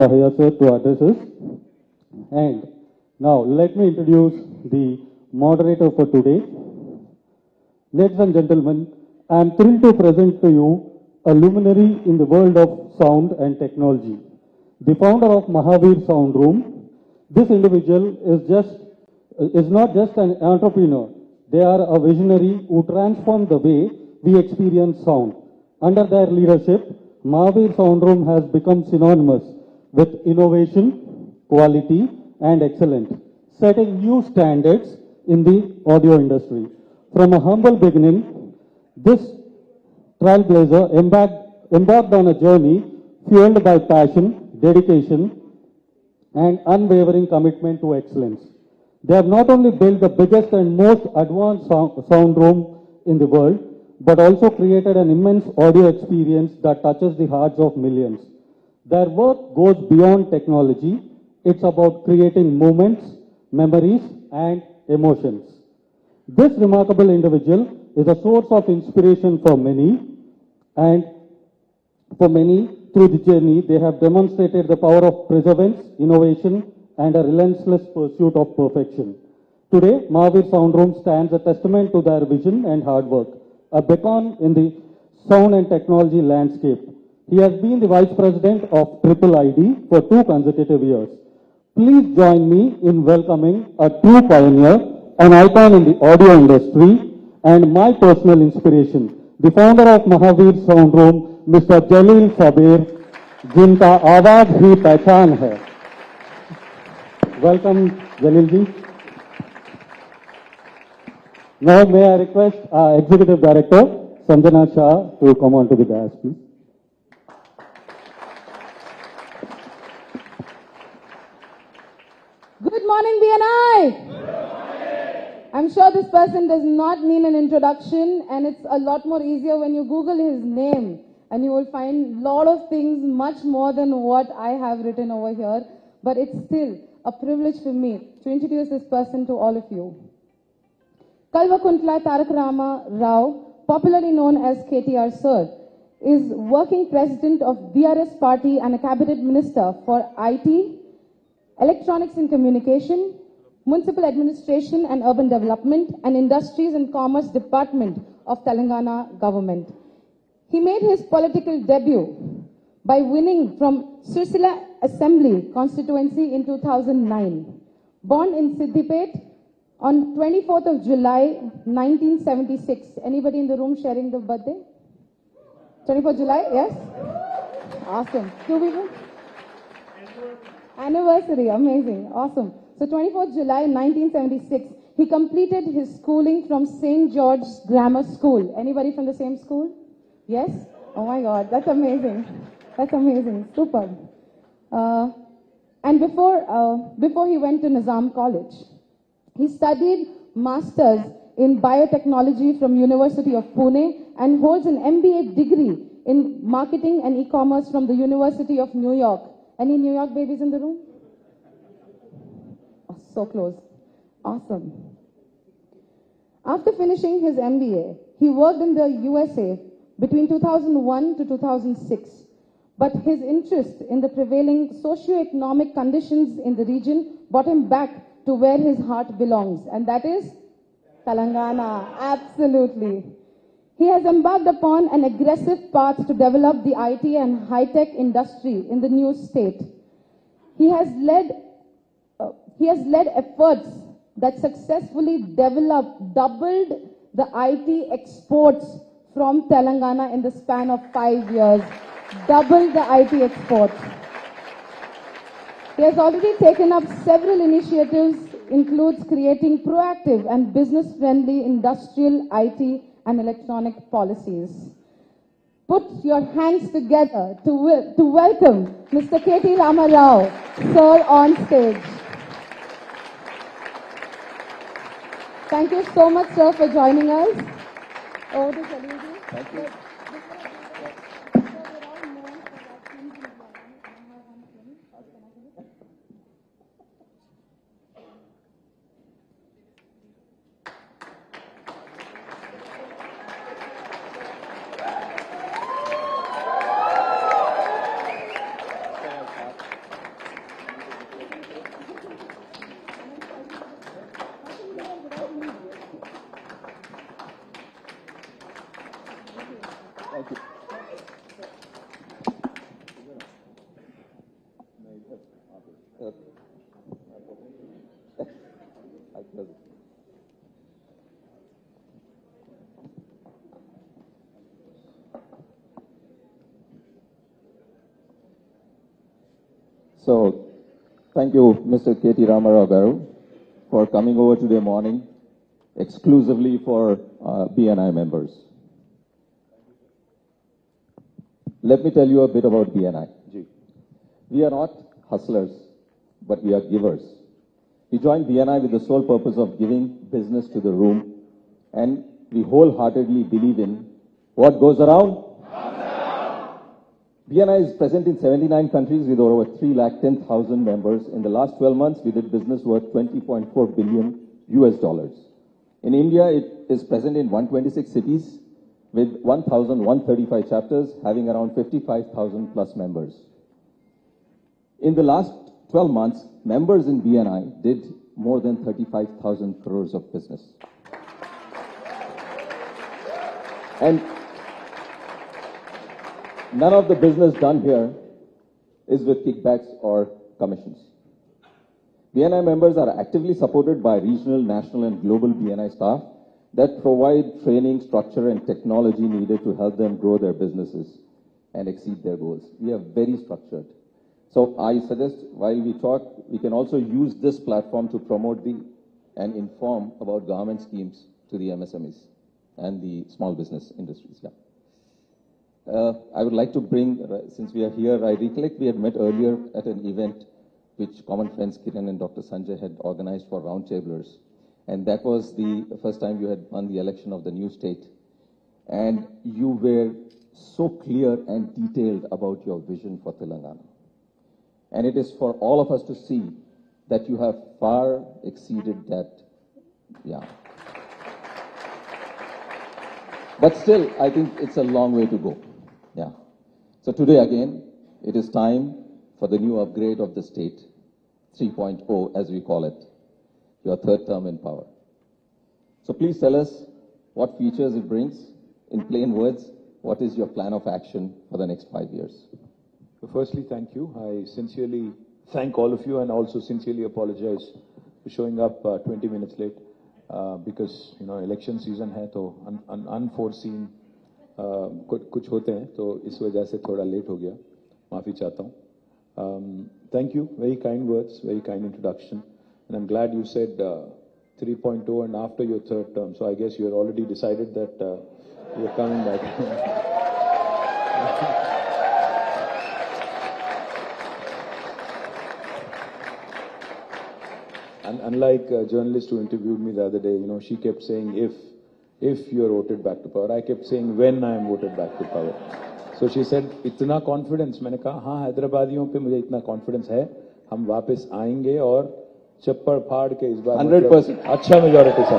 here, sir, to address us. And now, let me introduce the moderator for today. Ladies and gentlemen, I am thrilled to present to you a luminary in the world of sound and technology. The founder of Mahavir Sound Room. This individual is not just an entrepreneur. They are a visionary who transformed the way we experience sound. Under their leadership, Mahavir Sound Room has become synonymous with innovation, quality, and excellence, setting new standards in the audio industry. From a humble beginning, this trailblazer embarked on a journey fueled by passion, dedication, and unwavering commitment to excellence. They have not only built the biggest and most advanced sound room in the world, but also created an immense audio experience that touches the hearts of millions. Their work goes beyond technology. It's about creating moments, memories, and emotions. This remarkable individual is a source of inspiration for many, and for many, through the journey, they have demonstrated the power of perseverance, innovation, and a relentless pursuit of perfection. Today, Mahavir Sound Room stands a testament to their vision and hard work, a beacon in the sound and technology landscape. He has been the Vice President of Triple ID for 2 consecutive years. Please join me in welcoming a true pioneer, an icon in the audio industry, and my personal inspiration, the founder of Mahavir Sound Room, Mr. Jalil Sabir, जिनका आवाज ही पहचान है. Welcome, Jalil ji. Now may I request our Executive Director, Sanjana Shah, to come on to the dais, please. Good morning, BNI. I'm sure this person does not need an introduction, and it's a lot more easier when you Google his name, and you will find a lot of things much more than what I have written over here. But it's still a privilege for me to introduce this person to all of you. Kalvakuntla Tarak Rama Rao, popularly known as KTR Sir, is working president of BRS party and a cabinet minister for IT, Electronics and Communication, Municipal Administration and Urban Development, and Industries and Commerce Department of Telangana government. He made his political debut by winning from Sirsila Assembly constituency in 2009. Born in Siddipet on 24th of July 1976. Anybody in the room sharing the birthday? 24th July, yes? Awesome. 2 people? Anniversary, amazing, awesome. So 24th July 1976, he completed his schooling from St. George's Grammar School. Anybody from the same school? Yes? Oh my God, that's amazing. That's amazing, superb. And before he went to Nizam College, he studied Masters in Biotechnology from University of Pune and holds an MBA degree in Marketing and E-Commerce from the University of New York. Any New York babies in the room? Oh, so close. Awesome. After finishing his MBA, he worked in the USA between 2001 to 2006. But his interest in the prevailing socio-economic conditions in the region brought him back to where his heart belongs, and that is Telangana. Absolutely. He has embarked upon an aggressive path to develop the IT and high-tech industry in the new state. He has led efforts that successfully doubled the IT exports from Telangana in the span of 5 years. Doubled the IT exports. He has already taken up several initiatives, includes creating proactive and business-friendly industrial IT and electronic policies. Put your hands together to welcome Mr. K.T. Rama Rao, sir, on stage. Thank you so much, sir, for joining us. Over to Chelaka. Thank you. So, thank you, Mr. KT Ramarao Garu, for coming over today morning exclusively for BNI members. Let me tell you a bit about BNI. We are not hustlers, but we are givers. We joined BNI with the sole purpose of giving business to the room, and we wholeheartedly believe in what goes around. BNI is present in 79 countries with over 310,000 members. In the last 12 months, we did business worth $20.4 billion US. In India, it is present in 126 cities with 1,135 chapters, having around 55,000 plus members. In the last 12 months, members in BNI did more than 35,000 crores of business. And none of the business done here is with kickbacks or commissions. BNI members are actively supported by regional, national, and global BNI staff that provide training, structure, and technology needed to help them grow their businesses and exceed their goals. We are very structured. So I suggest while we talk, we can also use this platform to promote and inform about government schemes to the MSMEs and the small business industries. Yeah. I would like to bring, since we are here, I recollect we had met earlier at an event which common friends Kiran and Dr. Sanjay had organized for roundtablers. And that was the first time you had won the election of the new state. And you were so clear and detailed about your vision for Telangana. And it is for all of us to see that you have far exceeded that. Yeah. But still, I think it's a long way to go. Yeah. So today again, it is time for the new upgrade of the state, 3.0 as we call it, your third term in power. So please tell us what features it brings. In plain words, what is your plan of action for the next 5 years? So firstly, thank you. I sincerely thank all of you and also sincerely apologize for showing up 20 minutes late because, you know, election season hai, to unforeseen कुछ होते हैं, तो इस वजह से थोड़ा late हो गया, माफ़ी चाहता हूँ. Thank you, very kind words, very kind introduction, and I'm glad you said 3.0 and after your third term, so I guess you had already decided that you're coming back. And unlike a journalist who interviewed me the other day, you know, she kept saying if you're voted back to power. I kept saying when I am voted back to power. So she said, इतना confidence. मैंने कहा हाँ, हैदराबादियों पे मुझे इतना confidence है, हम वापस आएंगे और चप्पड़ फाड़ के इस बार 100% अच्छा majority से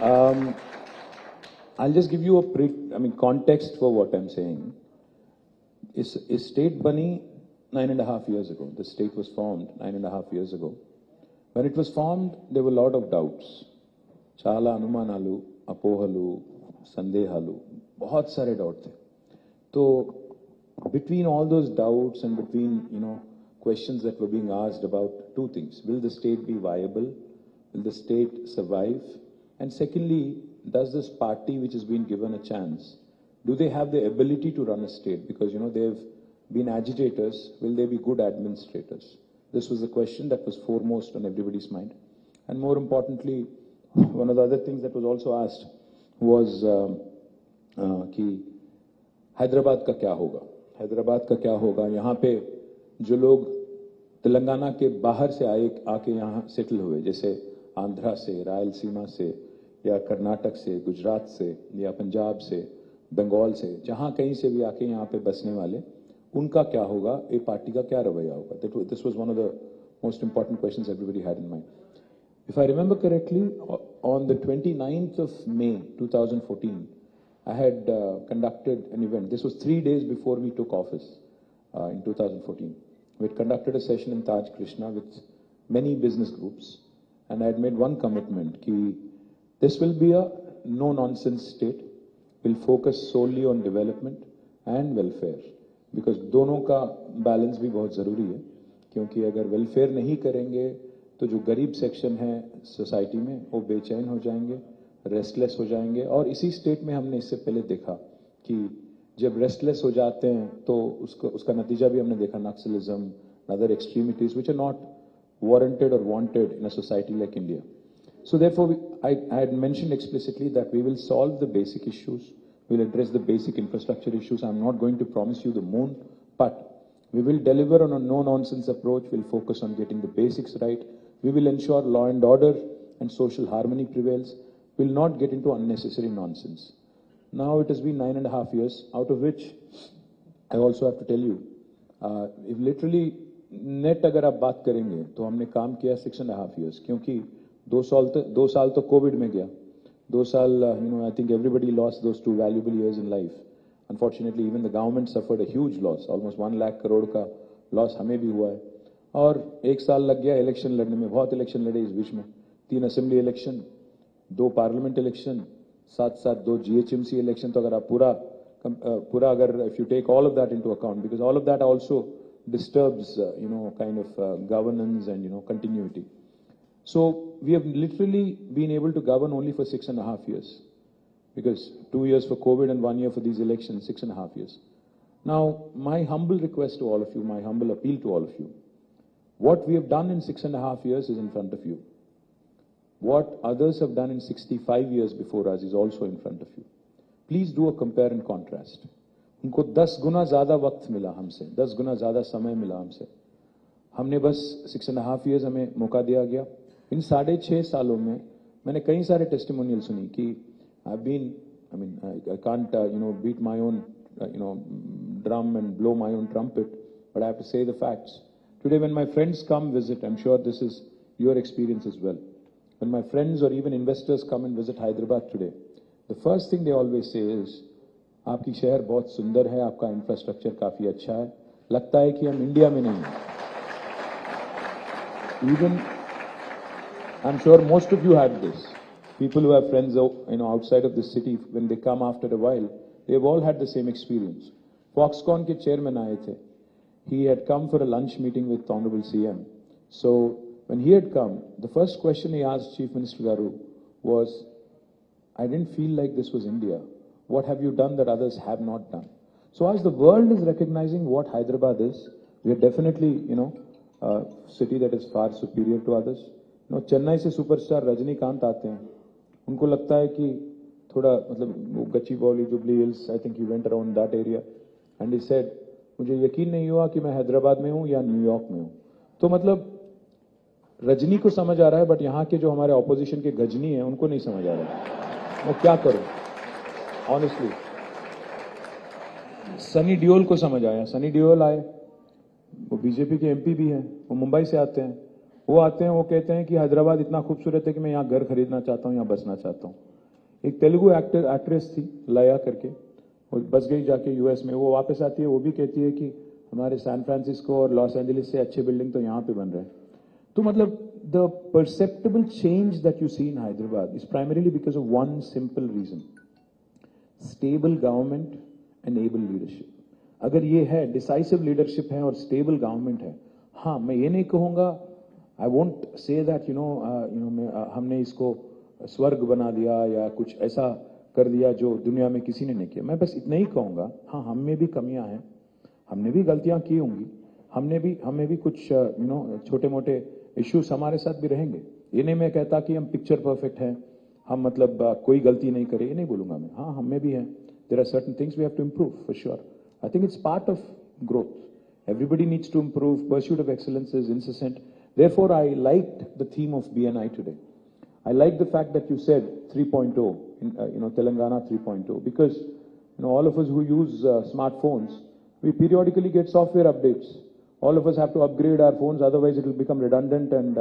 आएंगे. I'll just give you a context for what I'm saying. Is state bani 9.5 years ago. The state was formed 9.5 years ago. When it was formed, there were a lot of doubts. Chala anumanalu, apohalu, sandehalu, bahut sare doubt the. So between all those doubts and between, you know, questions that were being asked about two things: will the state be viable? Will the state survive? And secondly, does this party which has been given a chance, do they have the ability to run a state? Because, you know, they've been agitators. Will they be good administrators? This was the question that was foremost on everybody's mind. And more importantly, one of the other things that was also asked was कि हैदराबाद का क्या होगा? हैदराबाद का क्या होगा? यहाँ पे जो लोग तेलंगाना के बाहर से आके यहाँ सेटल हुए, जैसे आंध्रा से, रायलसीमा से, या कर्नाटक से, गुजरात से, या पंजाब से, बंगाल से, जहाँ कहीं से भी आके यहाँ पे बसने वाले, उनका क्या होगा? ये पार्टी का क्या रवैया होगा? This was one of the most important questions everybody had in mind. If I remember correctly, on the 29th of May 2014, I had conducted an event. This was 3 days before we took office in 2014. We had conducted a session in Taj Krishna with many business groups, and I had made one commitment that this will be a no-nonsense state. We'll focus solely on development and welfare, because दोनों का balance भी बहुत ज़रूरी है, क्योंकि अगर welfare नहीं करेंगे तो जो गरीब सेक्शन है सोसाइटी में वो बेचैन हो जाएंगे, रेस्टलेस हो जाएंगे। और इसी स्टेट में हमने इससे पहले देखा कि जब रेस्टलेस हो जाते हैं तो उसका नतीजा भी हमने देखा, naxalism, other extremities which are not warranted or wanted in a society like India. So therefore, I had mentioned explicitly that we will solve the basic issues, we will address the basic infrastructure issues. I'm not going to promise you the moon, but we will deliver on a no-nonsense approach. We'll focus on getting the basics right. We will ensure law and order and social harmony prevails. We'll not get into unnecessary nonsense. Now it has been 9.5 years, out of which I also have to tell you, if literally net अगर आप बात करेंगे तो हमने काम किया 6.5 years, क्योंकि 2 साल तो कोविड में गया, 2 साल I think everybody lost those 2 valuable years in life. Unfortunately, even the government suffered a huge loss, almost 1 lakh crore का लॉस हमें भी हुआ है. और 1 साल लग गया इलेक्शन लड़ने में, बहुत इलेक्शन लड़े इस बीच में, 3 असेंबली इलेक्शन, 2 पार्लियामेंट इलेक्शन, साथ 2 GHMC इलेक्शन. तो अगर आप पूरा अगर if you take all of that into account, because all of that also disturbs kind of governance and continuity. So we have literally been able to govern only for 6.5 years, because 2 years for COVID and 1 year for these elections, 6.5 years. Now my humble request to all of you, my humble appeal to all of you, what we have done in 6.5 years is in front of you. What others have done in 65 years before us is also in front of you. Please do a compare and contrast. उनको 10 गुना ज्यादा वक्त मिला हमसे, 10 गुना ज्यादा समय मिला हमसे. हमने बस 6.5 years हमें मौका दिया गया. इन 6.5 सालों में मैंने कई सारे टेस्टिमोनियल सुनी कि I can't beat my own drum and blow my own trumpet, but I have to say the facts. Today when my friends come visit, I'm sure this is your experience as well. When my friends or even investors come and visit Hyderabad today, the first thing they always say is, आपकी शहर बहुत सुंदर है, आपका infrastructure काफी अच्छा है, लगता है कि हम इंडिया में नहीं हैं. Even I'm sure most of you have this. People who have friends outside of the city, when they come after a while, they've all had the same experience. Foxconn के chairman आए थे. He had come for a lunch meeting with Honorable CM. So when he had come, the first question he asked Chief Minister Garu was, I didn't feel like this was India. What have you done that others have not done? So as the world is recognizing what Hyderabad is, we are definitely, a city that is far superior to others. Chennai से superstar Rajinikanth आते हैं, उनको लगता है कि थोड़ा वो Gachibowli, jubilee hills, I think he went around that area and he said, मुझे यकीन नहीं हुआ कि मैं हैदराबाद में हूँ या न्यूयॉर्क में हूँ. तो रजनी को समझ आ रहा है, बट यहाँ के जो हमारे ऑपोजिशन के गजनी हैं उनको नहीं समझ आ रहा है. वो क्या करूँ ऑनेस्टली. सनी डियोल को समझ आया. सनी डियोल आए, वो बीजेपी के MP भी हैं, वो मुंबई से आते हैं. वो कहते हैं कि हैदराबाद इतना खूबसूरत है कि मैं यहाँ घर खरीदना चाहता हूँ, यहाँ बसना चाहता हूँ. एक तेलुगु एक्ट्रेस थी लया करके, वो बस गई जाके US में. वो वापस आती है, वो भी कहती है कि हमारे सैन फ्रांसिस्को और लॉस एंजलिस से अच्छे बिल्डिंग तो यहाँ पे बन रहे हैं. तो the perceptible change that you see in Hyderabad is primarily because of one simple reason: stable government and able leadership. अगर ये है, decisive leadership है और stable government है, हाँ, मैं ये नहीं कहूँगा, I won't say that हमने इसको स्वर्ग बना दिया या कुछ ऐसा कर दिया जो दुनिया में किसी ने नहीं किया. मैं बस इतना ही कहूँगा, हाँ, हम में भी कमियां हैं, हमने भी गलतियां की होंगी, हमें भी कुछ छोटे मोटे इश्यूज हमारे साथ भी रहेंगे. ये नहीं मैं कहता कि हम पिक्चर परफेक्ट हैं, हम कोई गलती नहीं करे, ये नहीं बोलूंगा मैं. हाँ, हमें भी है. There are certain things we have to improve for sure. I think it's part of growth. Everybody needs to improve. Pursuit of excellence is incessant. Therefore, I liked the theme of BNI today. I like the fact that you said 3.0, Telangana 3.0, because all of us who use smartphones, we periodically get software updates. All of us have to upgrade our phones, otherwise it will become redundant and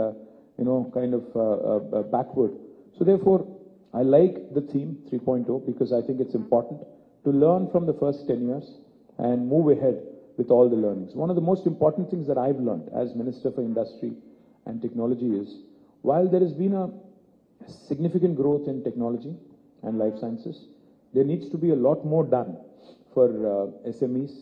backward. So therefore, I like the theme 3.0 because I think it's important to learn from the first 10 years and move ahead with all the learnings. One of the most important things that I've learned as Minister for Industry and Technology is, while there has been a significant growth in technology and life sciences, there needs to be a lot more done for SMEs.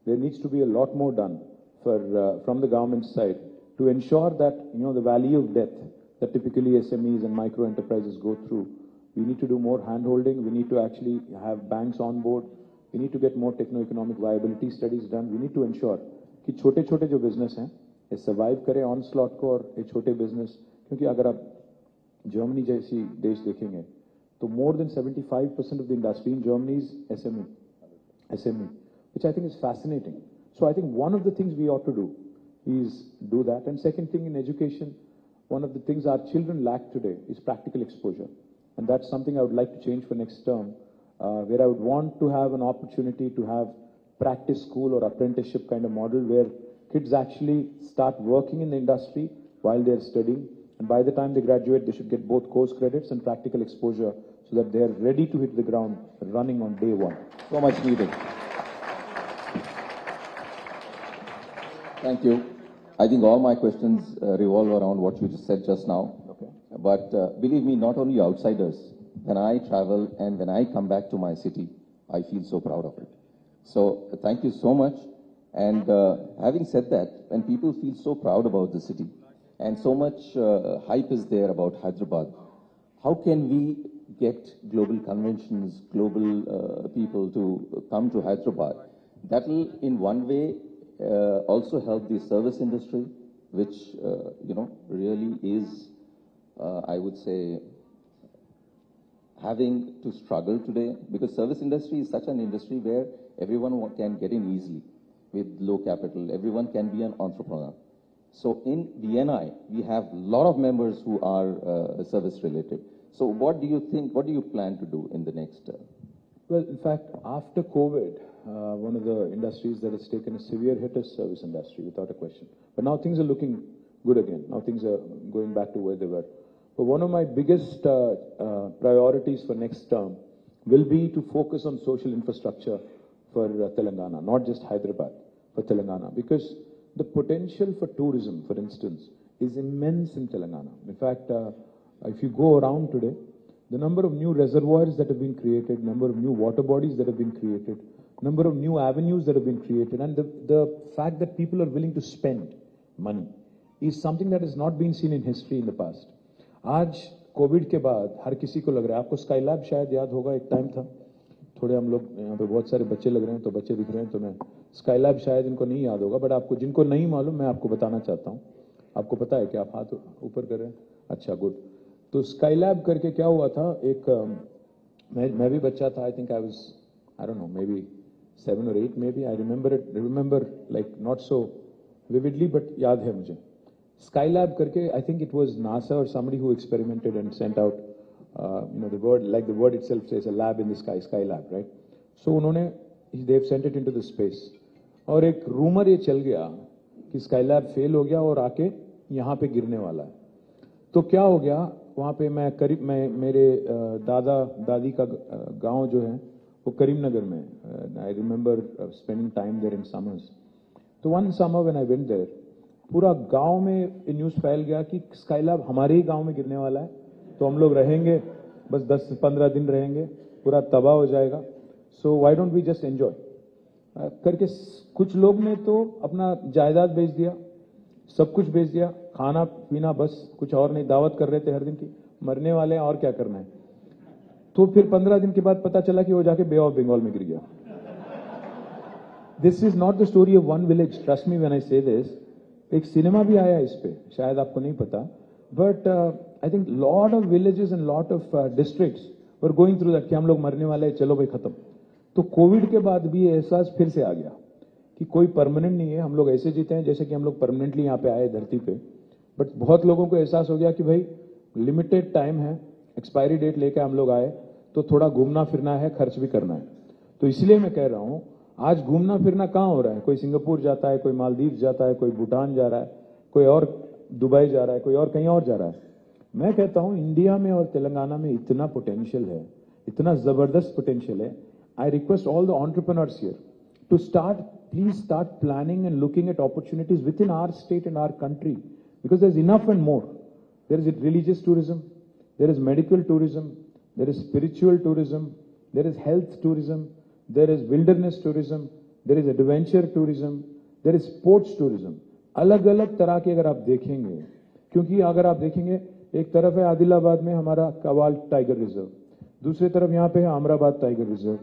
There needs to be a lot more done from the government side to ensure that, the valley of death that typically SMEs and micro enterprises go through. We need to do more hand-holding. We need to actually have banks on board. We need to get more techno-economic viability studies done. We need to ensure कि छोटे-छोटे जो business हैं, ये survive करें onslaught को और ये छोटे business, क्योंकि अगर आप Germany जैसी देश देखेंगे, तो more than 75% of the industry in Germany is SME, which I think is fascinating. So I think one of the things we ought to do is do that. And second thing, in education, one of the things our children lack today is practical exposure. And that's something I would like to change for next term, where I would want to have an opportunity to have practice school or apprenticeship kind of model where kids actually start working in the industry while they're studying. And by the time they graduate, they should get both course credits and practical exposure so that they're ready to hit the ground running on day one. So much needed. Thank you. I think all my questions revolve around what you just said just now. Okay. But believe me, not only outsiders, when I travel and when I come back to my city, I feel so proud of it. So thank you so much. And having said that, when people feel so proud about the city and so much hype is there about Hyderabad, how can we get global conventions, global people to come to Hyderabad? That will in one way also help the service industry, which, really is, I would say, having to struggle today, because service industry is such an industry where everyone can get in easily with low capital. Everyone can be an entrepreneur. So in BNI, we have a lot of members who are service related. So what do you think, what do you plan to do in the next? Well, in fact, after COVID, one of the industries that has taken a severe hit is service industry, without a question. But now things are looking good again. Now things are going back to where they were. But one of my biggest priorities for next term will be to focus on social infrastructure for Telangana, not just Hyderabad, for Telangana. Because the potential for tourism, for instance, is immense in Telangana. In fact, if you go around today, the number of new reservoirs that have been created, number of new water bodies that have been created, number of new avenues that have been created, and the fact that people are willing to spend money is something that has not been seen in history in the past. आज Covid के बाद हर किसी को लग रहा है, आपको Skylab शायद याद होगा, एक टाइम था, थोड़े हम लोग यहाँ पे बहुत सारे बच्चे लग रहे हैं, तो बच्चे दिख रहे हैं, तो मैं स्काईलैब शायद इनको नहीं याद होगा, बट आपको जिनको नहीं मालूम मैं आपको बताना चाहता हूँ. आपको पता है कि आप हाथ ऊपर कर रहे हैं? अच्छा, गुड. तो स्काईलैब करके क्या हुआ था, एक मैं भी बच्चा था, I think I don't know, may be 7 or 8 maybe. I remember like not so vividly, but याद है मुझे. Skylab करके, I think it was NASA or somebody who experimented and sent out, the word, like the word itself says, a lab in the sky, Skylab, right? So उन्होंने, they've sent it into the space. और एक rumor ये चल गया कि Skylab fail हो गया और आके यहाँ पे गिरने वाला है. तो क्या हो गया, वहाँ पे मेरे दादा दादी का गांव जो है वो करीमनगर में. I remember spending time there in summers. तो one summer when I went there, पूरा गांव में ये न्यूज़ फैल गया कि स्काईलैब हमारे ही गांव में गिरने वाला है, तो हम लोग रहेंगे बस 10 से 15 दिन रहेंगे, पूरा तबाह हो जाएगा. So why don't we just enjoy करके कुछ लोग ने तो अपना जायदाद बेच दिया, सब कुछ बेच दिया, खाना पीना बस, कुछ और नहीं. दावत कर रहे थे हर दिन की, मरने वाले हैं और क्या करना है. तो फिर 15 दिन के बाद पता चला कि वो जाके बे ऑफ बंगाल में गिर गया. This is not the story of one village, trust me when I से दिस. एक सिनेमा भी आया इस पे, शायद आपको नहीं पता, but I think lot of villages and lot of districts were going through that कि हम लोग मरने वाले हैं, चलो भाई खत्म. तो कोविड के बाद भी एहसास फिर से आ गया कि कोई परमानेंट नहीं है, हम लोग ऐसे जीते हैं जैसे कि हम लोग परमानेंटली यहाँ पे आए धरती पे. बट बहुत लोगों को एहसास हो गया कि भाई लिमिटेड टाइम है, एक्सपायरी डेट लेके हम लोग आए, तो थोड़ा घूमना फिरना है, खर्च भी करना है. तो इसलिए मैं कह रहा हूं, आज घूमना फिरना कहाँ हो रहा है, कोई सिंगापुर जाता है, कोई मालदीव जाता है, कोई भूटान जा रहा है, कोई और दुबई जा रहा है, कोई और कहीं और जा रहा है. मैं कहता हूं इंडिया में और तेलंगाना में इतना पोटेंशियल है, इतना जबरदस्त पोटेंशियल है. I request all the entrepreneurs here to please start planning and looking at opportunities within our state and our country, because there is enough and more. There is religious tourism, there is medical tourism, there is spiritual tourism, there is health tourism, there is wilderness tourism, there is adventure tourism, there is sports tourism, अलग अलग तरह के अगर आप देखेंगे, क्योंकि अगर आप देखेंगे एक तरफ है आदिलाबाद में हमारा कवाल टाइगर रिजर्व, दूसरी तरफ यहाँ पे है अमराबाद टाइगर रिजर्व,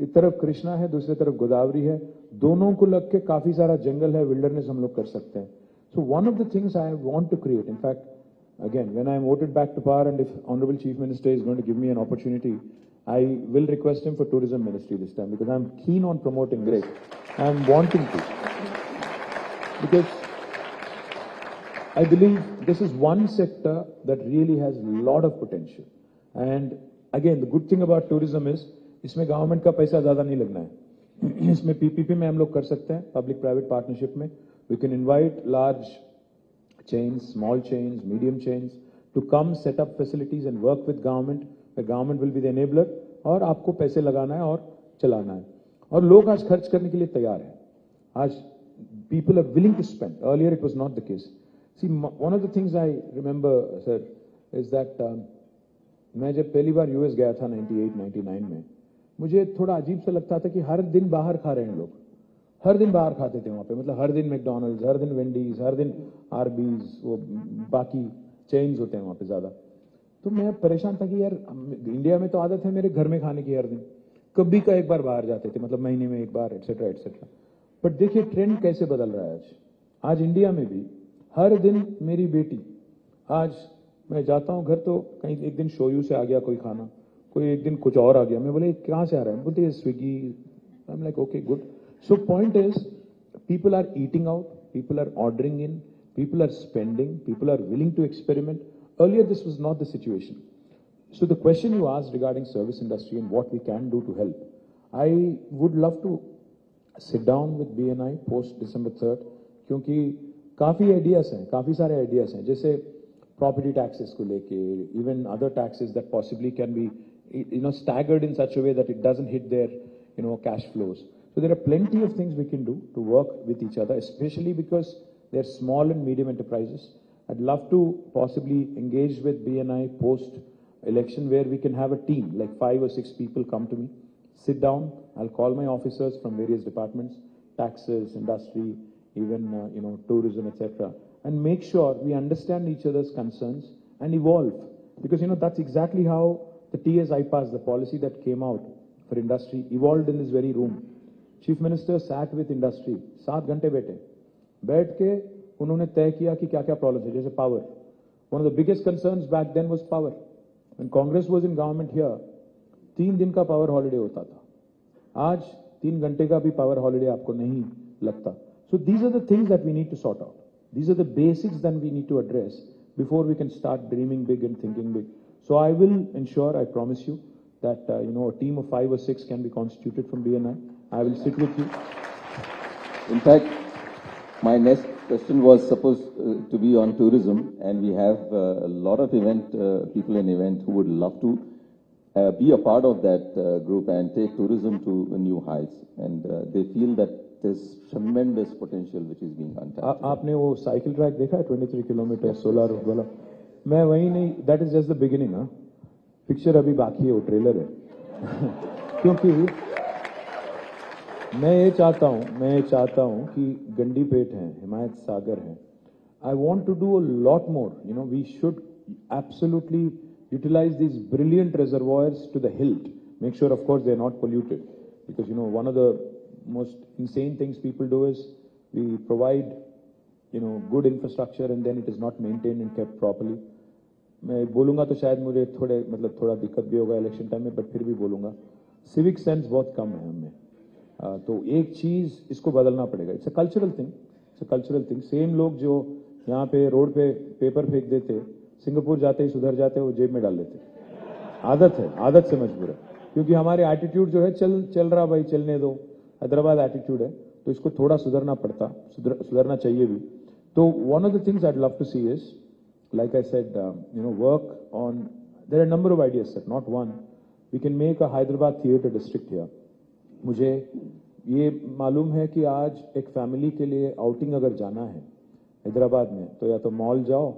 एक तरफ कृष्णा है, दूसरी तरफ गोदावरी है, दोनों को लग के काफी सारा जंगल है, विल्डरनेस हम लोग कर सकते हैं. So one of the things I want to create, in fact again when I am voted back to power and if honorable chief minister is going to give me an opportunity, I will request him for tourism ministry this time because I am keen on promoting this. I am wanting to, because I believe this is one sector that really has a lot of potential. And again, the good thing about tourism is इसमें government का पैसा ज्यादा नहीं लगना है. इसमें PPP में हम लोग कर सकते हैं, पब्लिक प्राइवेट पार्टनरशिप में. We can invite large chains, small chains, medium chains to come set up facilities and work with government. The government will be the enabler और आपको पैसे लगाना है और चलाना है. और लोग आज खर्च करने के लिए तैयार हैं. आज people are willing to spend. Earlier it was not the case. See, one of the things I remember, sir, is that मैं जब पहली बार यूएस गया था 98-99 में, मुझे थोड़ा अजीब सा लगता था कि हर दिन बाहर खा रहे हैं लोग, हर दिन बाहर खाते थे वहां पे. मतलब हर दिन मैकडॉनल्ड्स, हर दिन वेंडीज, हर दिन आरबीज, वो बाकी चेन्स होते हैं वहां पे ज्यादा. तो मैं परेशान था कि यार इंडिया में तो आदत है मेरे घर में खाने की, हर दिन कभी का एक बार बाहर जाते थे, मतलब महीने में एक बार, एटसेट्रा एटसेट्रा. बट देखिए ट्रेंड कैसे बदल रहा है. आज इंडिया में भी हर दिन मेरी बेटी, आज मैं जाता हूँ घर तो कहीं एक दिन शोयू से आ गया कोई खाना, कोई एक दिन कुछ और आ गया. मैं बोले कहाँ से आ रहा है, बोलते Swiggy. I am like okay good. So point is, people are eating out, people are ordering in, people are spending, people are willing to experiment. Earlier this was not the situation. So the question you asked regarding service industry and what we can do to help, I would love to sit down with BNI post December 3rd, क्योंकि काफी ideas हैं, काफी सारे ideas हैं, जैसे property taxes को लेके, even other taxes that possibly can be staggered in such a way that it doesn't hit their cash flows. So there are plenty of things we can do to work with each other, especially because they're small and medium enterprises. I'd love to possibly engage with BNI post election where we can have a team, like 5 or 6 people come to me, sit down. I'll call my officers from various departments, taxes, industry, even tourism, etc., and make sure we understand each other's concerns and evolve. Because that's exactly how the TS IPAS, the policy that came out for industry, evolved in this very room. Chief minister sat with industry, 7 घंटे बैठ के उन्होंने तय किया कि क्या क्या problem है. जैसे power, one of the biggest concerns back then was power. When Congress was in government here, 3 दिन का पावर हॉलिडे होता था. आज 3 घंटे का भी पावर हॉलिडे आपको नहीं लगता. So these are the things that we need to sort out. These are the basics that we need to address before we can start dreaming big and thinking big. So I will ensure, I promise you that a team of 5 or 6 can be constituted from BNI. I will sit with you. In fact, my next question was supposed to be on tourism, and we have a lot of people in event who would love to be a part of that group and take tourism to new heights. And they feel that there's tremendous potential which is being untapped. आपने वो cycle track देखा है 23 kilometre solar वाला? मैं वही नहीं, that is just the beginning. Picture अभी बाकी है, वो ट्रेलर है. क्योंकि मैं ये चाहता हूं कि गंडी पेट है, हिमायत सागर है. I want to do a lot more. We should absolutely utilise these brilliant reservoirs to the hilt. Make sure, of course, they are not polluted. Because, one of the most insane things people do is we provide, good infrastructure and then it is not maintained and kept properly. मैं बोलूंगा तो शायद मुझे थोड़ा दिक्कत भी होगा election time में, बट फिर भी बोलूंगा. सिविक सेंस बहुत कम है हमें. तो एक चीज इसको बदलना पड़ेगा. It's a cultural thing. Same लोग जो यहाँ पे रोड पे पेपर फेंक देते, सिंगापुर जाते ही सुधर जाते, वो जेब में डाल लेते. आदत से मजबूर है, क्योंकि हमारे एटीट्यूड जो है चल रहा भाई, चलने दो, हैदराबाद एटीट्यूड है. तो इसको थोड़ा सुधरना चाहिए भी. तो one of the things I'd love to see is, like I said, work on, there are a number of ideas, sir, not one. We can make a Hyderabad theatre district here. मुझे ये मालूम है कि आज एक family के लिए outing अगर जाना है हैदराबाद में, तो या तो मॉल जाओ,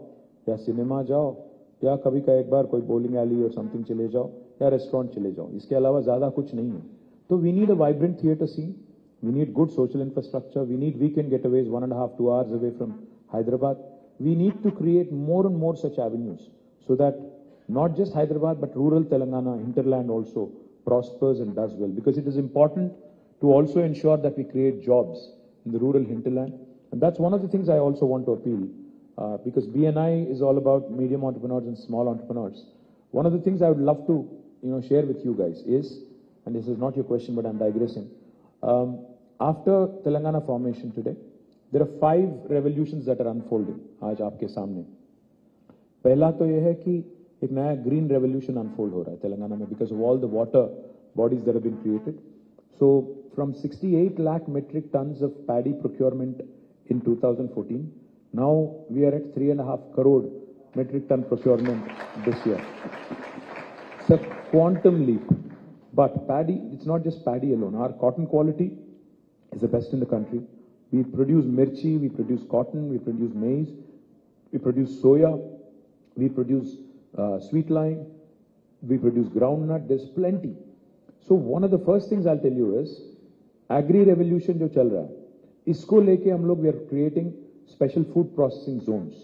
या सिनेमा जाओ, या कभी का एक बार कोई बोलिंग एली और समथिंग चले जाओ, या रेस्टोरेंट चले जाओ. इसके अलावा ज्यादा कुछ नहीं है. तो we need a vibrant theatre scene. We need good social infrastructure. We need weekend getaways 1.5, 2 hours away from Hyderabad. We need to create more and more such avenues so that not just Hyderabad, but rural Telangana, hinterland also prospers and does well. Because it is important to also ensure that we create jobs in the rural hinterland. And that's one of the things I also want to appeal. Because BNI is all about medium entrepreneurs and small entrepreneurs. One of the things I would love to share with you guys is, and this is not your question, but I'm digressing. After Telangana formation today, there are 5 revolutions that are unfolding आज आपके सामने. पहला तो यह है कि एक नया green revolution unfold हो रहा है तेलंगाना में because of all the water bodies that have been created. So from 68 lakh metric tons of paddy procurement in 2014, now we are at 3.5 crore metric ton procurement this year. It's a quantum leap. But paddy, it's not just paddy alone. Our cotton quality is the best in the country. We produce mirchi, we produce cotton, we produce maize, we produce soya, we produce sweet lime, we produce groundnut. There's plenty. So one of the first things I'll tell you is, agri revolution जो चल रहा है, इसको लेके हम लोग we are creating special food processing zones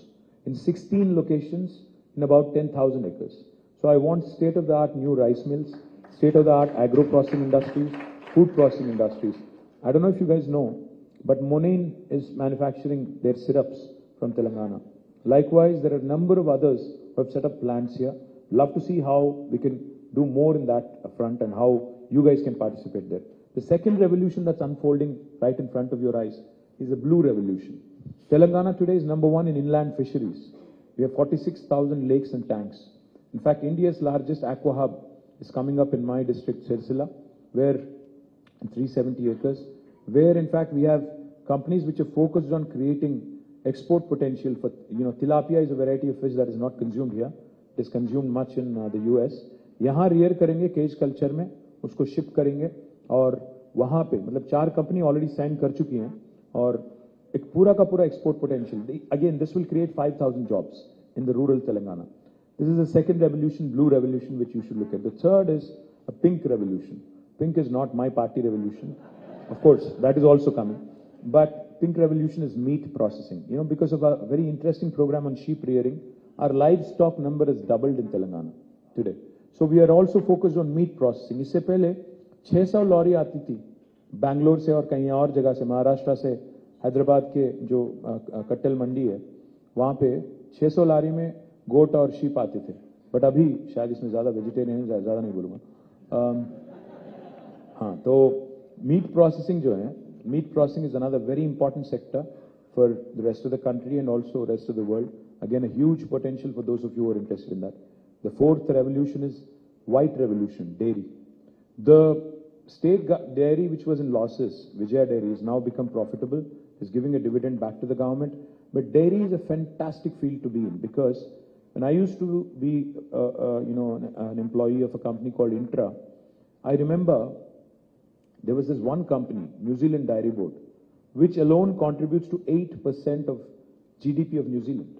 in 16 locations in about 10,000 acres. So I want state-of-the-art new rice mills, state-of-the-art agro-processing industries, food processing industries. I don't know if you guys know, but Monain is manufacturing their syrups from Telangana. Likewise, there are a number of others who have set up plants here. Love to see how we can do more in that front and how you guys can participate there. The second revolution that's unfolding right in front of your eyes is the blue revolution. Telangana today is number 1 in inland fisheries. We have 46,000 lakes and tanks. In fact, India's largest aqua hub is coming up in my district, Sirsila, where 370 acres, where in fact we have companies which are focused on creating export potential for, tilapia is a variety of fish that is not consumed here. It is consumed much in the US. यहाँ rear करेंगे cage culture में, उसको ship करेंगे और वहाँ पे मतलब 4 company already sign कर चुकी हैं और एक पूरा का पूरा export potential. Again, this will create 5,000 jobs in the rural Telangana. This is the second revolution, blue revolution, which you should look at. The third is a pink revolution. Pink is not my party revolution. Of course, that is also coming. But pink revolution is meat processing. Because of a very interesting program on sheep rearing, our livestock number has doubled in Telangana today. So we are also focused on meat processing. इससे पहले 600 lorry आती थी बैंगलोर से और कहीं और जगह से, महाराष्ट्र से, हैदराबाद के जो कट्टल मंडी है, वहाँ पे 600 लॉरी में गोट और शीप आते थे. बट अभी शायद इसमें ज़्यादा वेजिटेरियन ज़्यादा नहीं बोलूँगा. हाँ, तो मीट प्रोसेसिंग जो है, meat processing is another very important sector for the rest of the country and also rest of the world. Again, a huge potential for those of you who are interested in that. The fourth revolution is white revolution, dairy. The state dairy which was in losses, Vijaya Dairy, has now become profitable, is giving a dividend back to the government. But dairy is a fantastic field to be in because when I used to be, an employee of a company called Intra, I remember there was this one company, New Zealand Dairy Board, which alone contributes to 8% of GDP of New Zealand.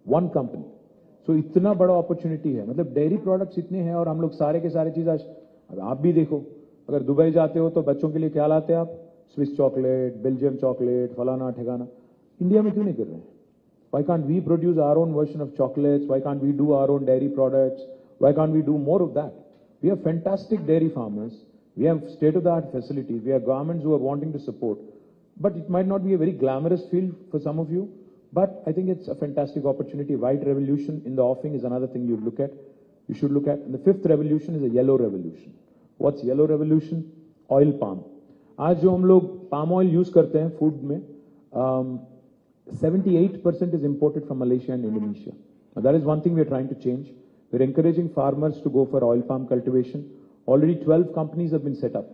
One company. So इतना बड़ा opportunity है. मतलब dairy products इतने हैं और हम लोग सारे के सारे चीज आज आप भी देखो, अगर दुबई जाते हो तो बच्चों के लिए क्या लाते हैं आप? स्विस चॉकलेट, बेल्जियम चॉकलेट, फलाना ठिकाना. इंडिया में क्यों नहीं कर रहे हैं? Why can't we produce our own version of chocolates? Why can't we do our own dairy products? Why can't we do more of that? We have fantastic dairy farmers. We have state-of-the-art facilities. We have governments who are wanting to support. But it might not be a very glamorous field for some of you. But I think it's a fantastic opportunity. White revolution in the offing is another thing you should look at. And the fifth revolution is a yellow revolution. What's yellow revolution? Oil palm. आज जो हम लोग palm oil use करते हैं food में, 78% is imported from Malaysia and Indonesia. Now that is one thing we are trying to change. We're encouraging farmers to go for oil palm cultivation. Already 12 companies have been set up,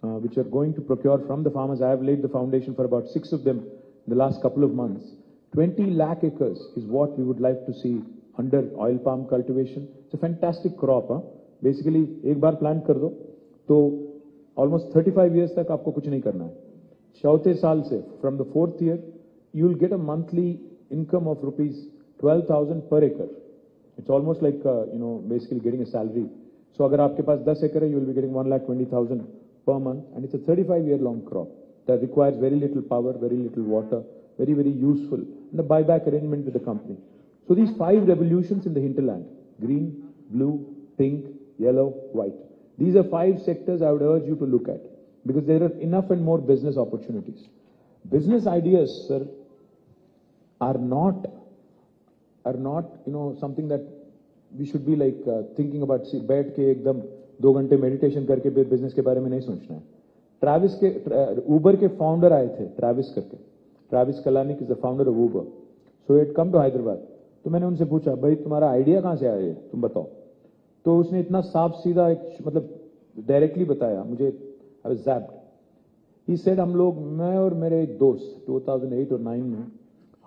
which are going to procure from the farmers. I have laid the foundation for about 6 of them in the last couple of months. 20 lakh acres is what we would like to see under oil palm cultivation. It's a fantastic crop. Basically, एक बार plant कर दो, तो almost 35 years तक आपको कुछ नहीं करना है. चौथे साल से, from the 4th year, you will get a monthly income of rupees 12,000 per acre. It's almost like, basically getting a salary. So अगर आपके पास 10 acre है, you will be getting 1,20,000 per month, and it's a 35-year long crop. that requires very little power, very little water, very, very useful, and a buyback arrangement with the company. So these 5 revolutions in the hinterland, green, blue, pink, yellow, white. These are 5 sectors I would urge you to look at because there are enough and more business opportunities. Business ideas, sir, are not something that we should be like thinking about. See, बैठ के एकदम 2 घंटे meditation करके business के बारे में नहीं सोचना है. ट्रैविस के उबर के फाउंडर आए थे, ट्रैविस करके. Travis Kalanick is the founder of Uber. So it come to Hyderabad. तो मैंने उनसे पूछा, भाई तुम्हारा आइडिया कहाँ से आया है, तुम बताओ. तो उसने इतना साफ सीधा मतलब डायरेक्टली बताया मुझे. I was ज़ैप्ड. ही सेड हम लोग, मैं और मेरे एक दोस्त 2008 और 9 में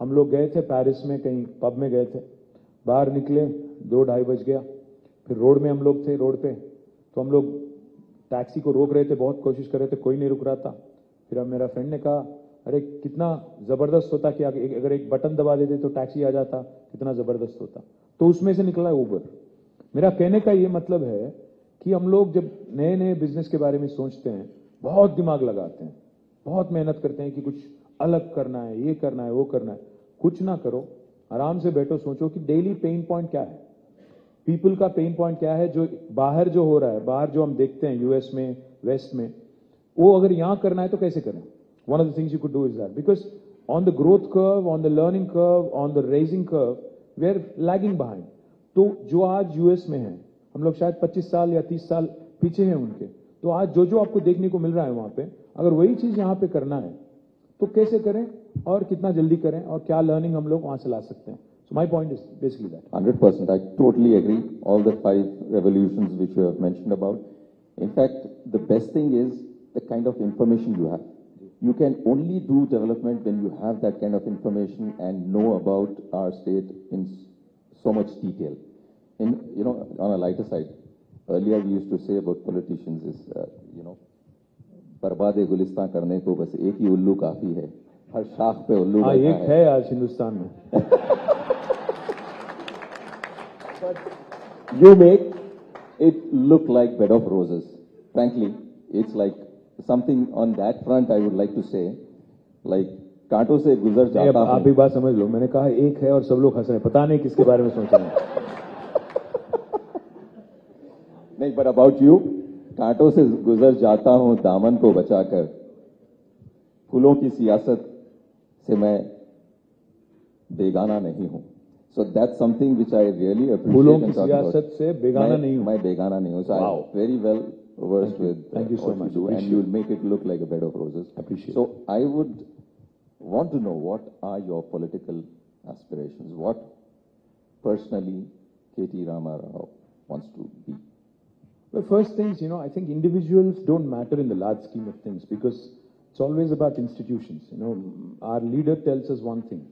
हम लोग गए थे पेरिस में, कहीं पब में गए थे. बाहर निकले 2-2:30 बज गया. फिर रोड में हम लोग थे, रोड पे. तो हम लोग टैक्सी को रोक रहे थे, बहुत कोशिश कर रहे थे, कोई नहीं रुक रहा था. फिर अब मेरा फ्रेंड ने कहा, अरे कितना जबरदस्त होता कि अगर एक बटन दबा देते तो टैक्सी आ जाता, कितना जबरदस्त होता. तो उसमें से निकला उबर. मेरा कहने का ये मतलब है कि हम लोग जब नए नए बिजनेस के बारे में सोचते हैं, बहुत दिमाग लगाते हैं, बहुत मेहनत करते हैं कि कुछ अलग करना है, ये करना है, वो करना है. कुछ ना करो, आराम से बैठो, सोचो कि डेली पेन पॉइंट क्या है, पीपल का पेन पॉइंट क्या है, जो बाहर जो हो रहा है, बाहर जो हम देखते हैं यूएस में, वेस्ट में, वो अगर यहां करना है तो कैसे करें. One of the things you could do is that, because on the growth curve, on the learning curve, on the raising curve, we are lagging behind. तो जो आज यूएस में है, हम लोग शायद 25 साल या 30 साल पीछे हैं उनके. तो आज जो जो आपको देखने को मिल रहा है वहां पे, अगर वही चीज यहाँ पे करना है तो कैसे करें और कितना जल्दी करें और क्या लर्निंग हम लोग वहां से ला सकते हैं. So my point is basically that. 100%. I totally agree. All the 5 revolutions which you have mentioned about. In fact, the best thing is the kind of information you have. You can only do development when you have that kind of information and know about our state in so much detail. In, on a lighter side, earlier we used to say about politicians is, बर्बाद गुलिस्तान करने को बस एक ही उल्लू काफी है. हर शाख पे उल्लू बैठा है. एक है आज हिंदुस्तान में. You make it look like bed of roses. Frankly, it's like something on that front I would like to say, like कांटों से गुजर जाता हूं. आप एक बात समझ लो, मैंने कहा एक है और सब लोग हंस रहे हैं, पता नहीं किसके बारे में सोच रहे हैं. नहीं, but about you, कांटों से गुजर जाता हूं दामन को बचाकर. फूलों की सियासत से मैं बेगाना नहीं हूं. So that's something which I really appreciate. फूलों की सियासत से बेगाना नहीं हूं. मैं बेगाना नहीं हूं. So wow. I'm very well versed with Thank you so much. you do, and you'll make it look like a bed of roses. Appreciate. So I would want to know, what are your political aspirations? What personally KT Rama Rao wants to be? Well, first things, I think individuals don't matter in the large scheme of things because it's always about institutions. Our leader tells us one thing.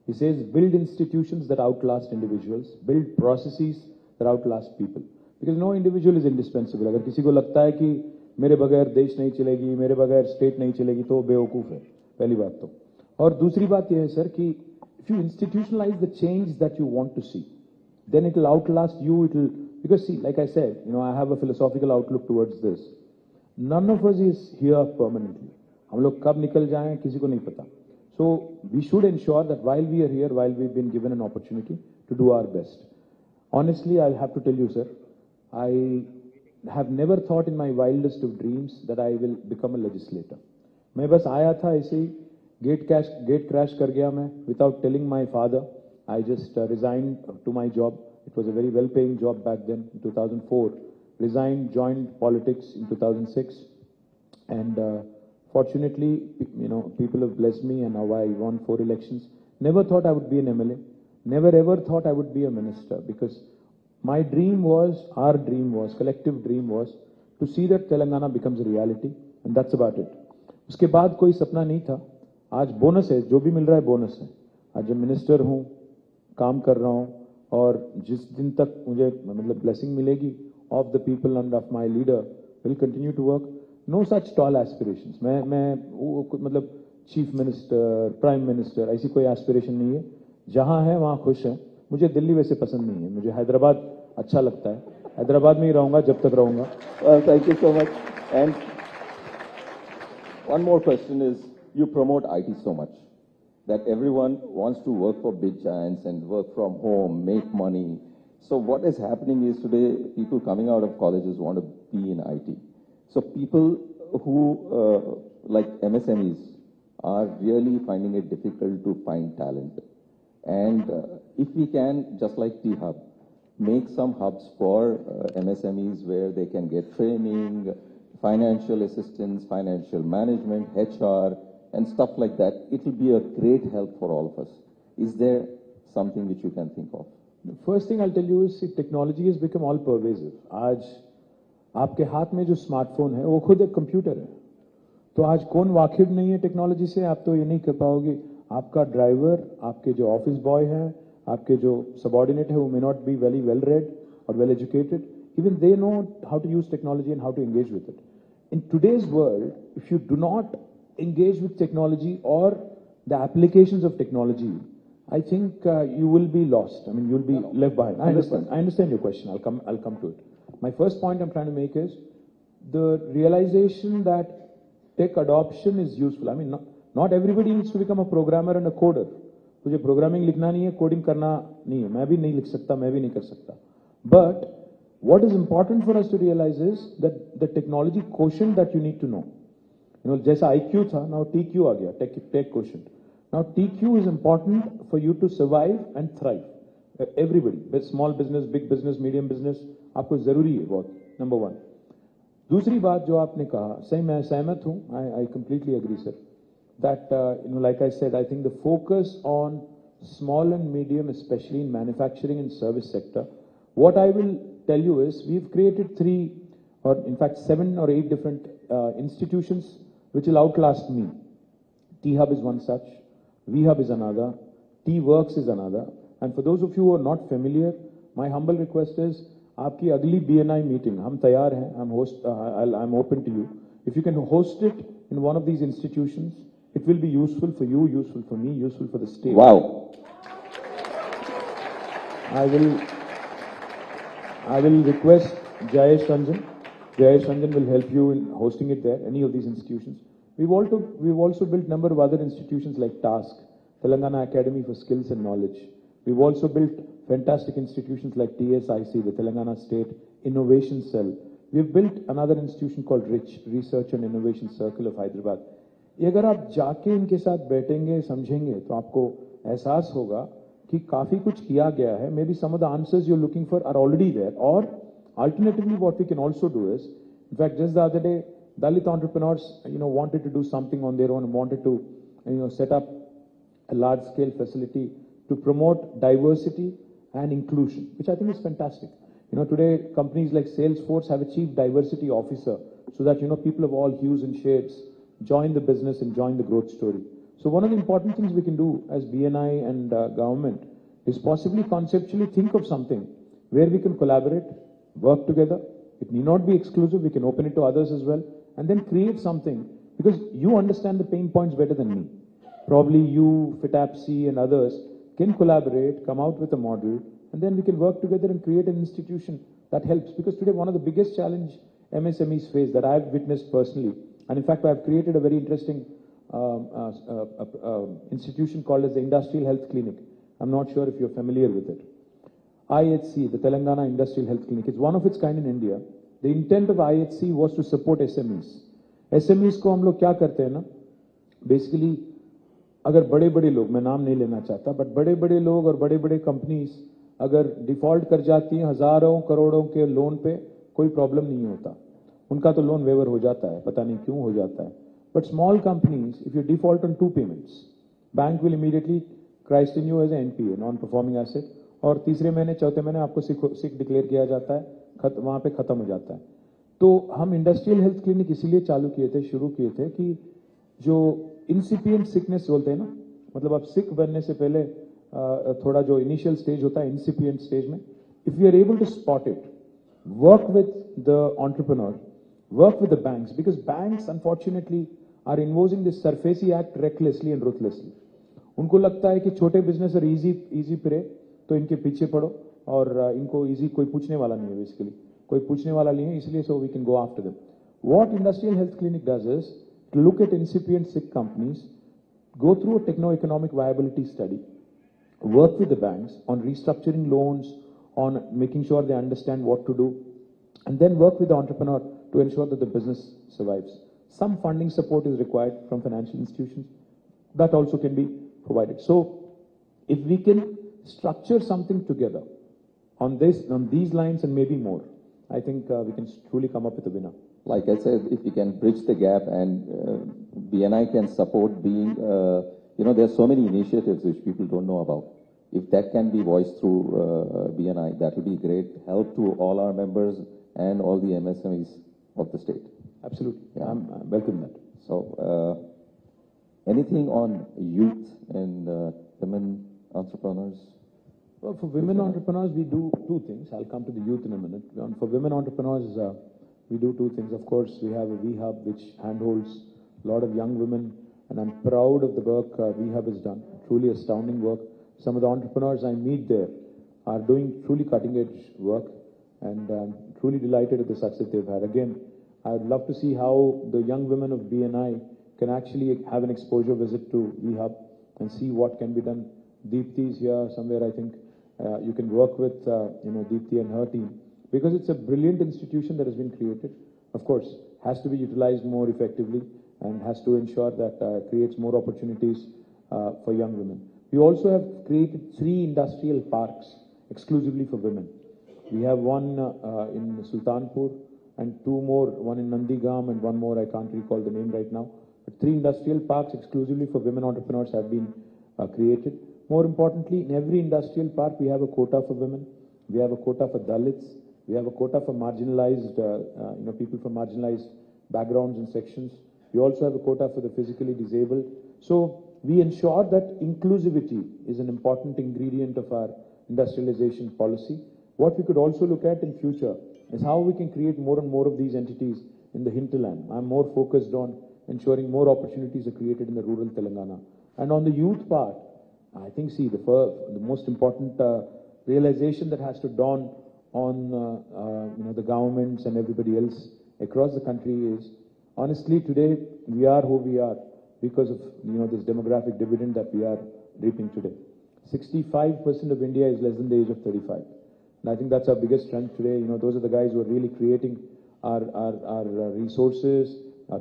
He says, build institutions that outlast individuals, build processes that outlast people. Because no individual is indispensable. अगर किसी को लगता है कि मेरे बगैर देश नहीं चलेगी, मेरे बगैर स्टेट नहीं चलेगी, तो बेवकूफ है, पहली बात तो. और दूसरी बात यह है सर कि if you institutionalize the change that you want to see, then it will outlast you. It will, because see, like I said, I have a philosophical outlook towards this. None of us is here permanently. हम लोग कब निकल जाएं किसी को नहीं पता. So we should ensure that while we are here, while we've been given an opportunity to do our best. Honestly, I'll have to tell you, sir, I have never thought in my wildest of dreams that I will become a legislator. मैं बस आया था ऐसे ही, gate crash कर गया मैं, without telling my father. I just resigned to my job. It was a very well-paying job back then, in 2004. Resigned, joined politics in 2006, and fortunately, people have blessed me, and now I won 4 elections. Never thought I would be an MLA. Never ever thought I would be a minister, because my dream was, our dream was, collective dream was, to see that Telangana becomes a reality, and that's about it. उसके बाद कोई सपना नहीं था. आज bonus है, जो भी मिल रहा है बोनस है. आज जब मिनिस्टर हूँ, काम कर रहा हूँ, और जिस दिन तक मुझे मतलब ब्लेसिंग मिलेगी of the people and of my leader, will continue to work. No such tall aspirations. मैं मतलब चीफ मिनिस्टर, प्राइम मिनिस्टर, ऐसी कोई एस्पिरेशन नहीं है. जहां है वहां खुश है. मुझे दिल्ली वैसे पसंद नहीं है. मुझे हैदराबाद अच्छा लगता है. हैदराबाद में ही रहूंगा जब तक रहूंगा. Thank you so much. And One more question is, you promote IT so much that everyone wants to work for big giants and work from home, make money. So what is happening is today, people coming out of colleges want to be in IT. So people who, like MSMEs, are really finding it difficult to find talent. And if we can, just like T-Hub, make some hubs for MSMEs where they can get training, financial assistance, financial management, HR, and stuff like that, it will be a great help for all of us. Is there something which you can think of? The first thing I'll tell you is technology has become all pervasive. आज आपके हाथ में जो smartphone है वो खुद एक computer है. तो आज कौन वाकिफ नहीं है टेक्नोलॉजी से, आप तो ये नहीं कर पाओगे. आपका ड्राइवर, आपके जो ऑफिस बॉय हैं, आपके जो सबऑर्डिनेट है, वो may not be very well read और well educated. Even they know how to use technology and how to engage with it. In today's world, if you do not engage with technology or the applications of technology, I think you will be lost. I mean, you'll be left behind. I understand your question. I'll come to it. My first point I'm trying to make is the realization that tech adoption is useful. I mean, not everybody needs to become a programmer and a coder. मुझे programming लिखना नहीं है, coding करना नहीं है. मैं भी नहीं लिख सकता, मैं भी नहीं कर सकता. But what is important for us to realize is that the technology quotient that you need to know. You know, जैसा IQ था, now TQ आ गया, tech quotient. Now TQ is important for you to survive and thrive. Everybody, small business, big business, medium business, आपको जरूरी है बहुत. Number one. दूसरी बात जो आपने कहा, सही मैं सहमत हूँ. I completely agree, sir. That like I said, I think the focus on small and medium, especially in manufacturing and service sector. What I will tell you is we've created 3 or in fact 7 or 8 different institutions which will outlast me. T-Hub is one such, V-Hub is another, T-Works is another. And for those of you who are not familiar, my humble request is आपकी अगली BNI meeting, हम तैयार हैं, I'm open to you. If you can host it in one of these institutions, it will be useful for you, useful for me, useful for the state. Wow. I will request Jayesh Ranjan. Jayesh Ranjan will help you in hosting it there, any of these institutions. We've also built a number of other institutions like TASK, Telangana Academy for Skills and Knowledge. We've also built fantastic institutions like TSIC, the Telangana State Innovation Cell. We've built another institution called RICH, Research and Innovation Circle of Hyderabad. ये अगर आप जाके इनके साथ बैठेंगे, समझेंगे, तो आपको एहसास होगा कि काफी कुछ किया गया है. Maybe some of the answers you're looking for are already there. Or alternatively, what we can also do is, in fact, just the other day, Dalit entrepreneurs, wanted to do something on their own, wanted to, set up a large-scale facility to promote diversity and inclusion, which I think is fantastic. Today companies like Salesforce have a chief diversity officer, so that people of all hues and shades join the business and join the growth story. So one of the important things we can do as BNI and government is possibly conceptually think of something where we can collaborate, work together. It need not be exclusive. We can open it to others as well, and then create something, because you understand the pain points better than me. Probably you, FITAPC and others can collaborate, come out with a model, and then we can work together and create an institution that helps. Because today one of the biggest challenge MSMEs face that I've witnessed personally, and in fact I've created a very interesting institution called as the Industrial Health Clinic. I'm not sure if you're familiar with it. IHC, the Telangana Industrial Health Clinic, it's one of its kind in India. The intent of IHC was to support SMEs. SMEs को हम लोग क्या करते हैं ना, basically अगर बड़े-बड़े लोग, मैं नाम नहीं लेना चाहता, but बड़े-बड़े लोग और बड़े-बड़े कंपनीज अगर डिफॉल्ट कर जाती हैं हजारों करोड़ों के लोन पे, कोई प्रॉब्लम नहीं होता. उनका तो लोन वेवर हो जाता है, पता नहीं क्यों हो जाता है. But small companies, if you default on 2 payments, bank will immediately christen you as an NPA, non-performing asset, और तीसरे महीने चौथे महीने आपको सिक डिक्लेयर किया जाता है, वहां पे खत्म हो जाता है. तो हम इंडस्ट्रियल हेल्थ क्लिनिक इसीलिए शुरू किए थे कि जो इंसिपिएंट सिकनेस बोलते हैं ना, मतलब आप सिक बनने से पहले थोड़ा जो इनिशियल स्टेज होता है इंसिपिएंट स्टेज में, if you are able to spot it, work with the entrepreneur, work with the banks, because banks unfortunately are imposing this SARFAESI Act recklessly and ruthlessly. उनको लगता है कि छोटे बिजनेस और easy पे तो इनके पीछे पड़ो, और इनको इजी कोई पूछने वाला नहीं है, बेसिकली कोई पूछने वाला नहीं है, इसलिए so we can go after them. What Industrial Health Clinic does is look at incipient SIC companies, go through a techno-economic viability study, work with the banks on restructuring loans, on making sure they understand what to do, and then work with the entrepreneur to ensure that the business survives. Some funding support is required from financial institutions. That also can be provided. So if we can structure something together on these lines and maybe more, I think we can truly come up with a winner. Like I said, if we can bridge the gap and BNI can support being, there's so many initiatives which people don't know about. If that can be voiced through BNI, that will be great help to all our members and all the MSMEs of the state. Absolutely. Yeah. I'm welcome that. So, anything on youth and women entrepreneurs? Well, for women entrepreneurs, we do two things. I'll come to the youth in a minute. For women entrepreneurs, we do two things. Of course, we have a VHub which handholds a lot of young women, and I'm proud of the work VHub has done. Truly astounding work. Some of the entrepreneurs I meet there are doing truly cutting-edge work, and I'm truly delighted at the success they've had. Again, I'd love to see how the young women of BNI can actually have an exposure visit to VHub and see what can be done. Deepti is here somewhere, I think. You can work with, Deepti and her team, because it's a brilliant institution that has been created. Of course, has to be utilized more effectively and has to ensure that creates more opportunities for young women. We also have created 3 industrial parks exclusively for women. We have one in Sultanpur and 2 more, one in Nandigam and one more, I can't recall the name right now. But 3 industrial parks exclusively for women entrepreneurs have been created. More importantly, in every industrial park, we have a quota for women. We have a quota for Dalits. We have a quota for marginalized, people from marginalized backgrounds and sections. We also have a quota for the physically disabled. So we ensure that inclusivity is an important ingredient of our industrialization policy. What we could also look at in future is how we can create more and more of these entities in the hinterland. I'm more focused on ensuring more opportunities are created in the rural Telangana. And on the youth part, I think, the most important realization that has to dawn on the governments and everybody else across the country is, honestly, today we are who we are because of this demographic dividend that we are reaping today. 65% of India is less than the age of 35. And I think that's our biggest strength today. Those are the guys who are really creating our resources,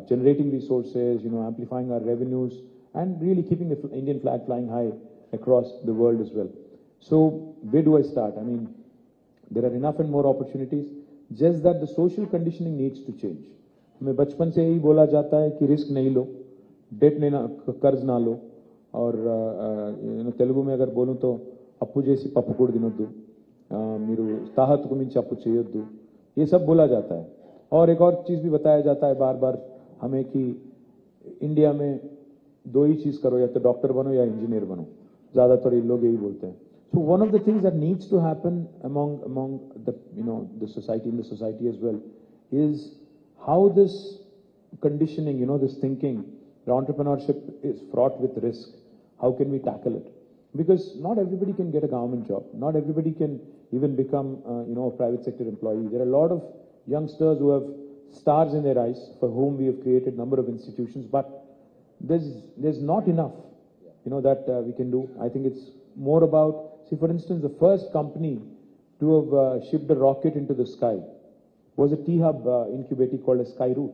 generating resources, amplifying our revenues, and really keeping the Indian flag flying high across the world as well. So where do I start? I mean, there are enough and more opportunities, just that the social conditioning needs to change. हमें बचपन से ही बोला जाता है कि risk नहीं लो, date नहीं कर्ज ना लो, और तेलुगु में अगर बोलूं तो अप्पू जैसी पप्पू दिनोद्दू, మీరు తాహతుకు మించి అప్పు చేయొద్దు, ये सब बोला जाता है. और एक और चीज भी बताया जाता है बार बार हमें कि इंडिया में 2 ही चीज करो, या तो डॉक्टर बनो या इंजीनियर बनो. ज्यादातर लोग यही बोलते हैं. So one of the things that needs to happen among the society, in the society as well, is how this conditioning, this thinking, the entrepreneurship is fraught with risk. How can we tackle it? Because not everybody can get a government job. Not everybody can even become, a private sector employee. There are a lot of youngsters who have stars in their eyes for whom we have created a number of institutions, but there's not enough, that we can do. I think it's more about, see, for instance, the first company to have shipped a rocket into the sky was a T-Hub incubator called a Skyroot,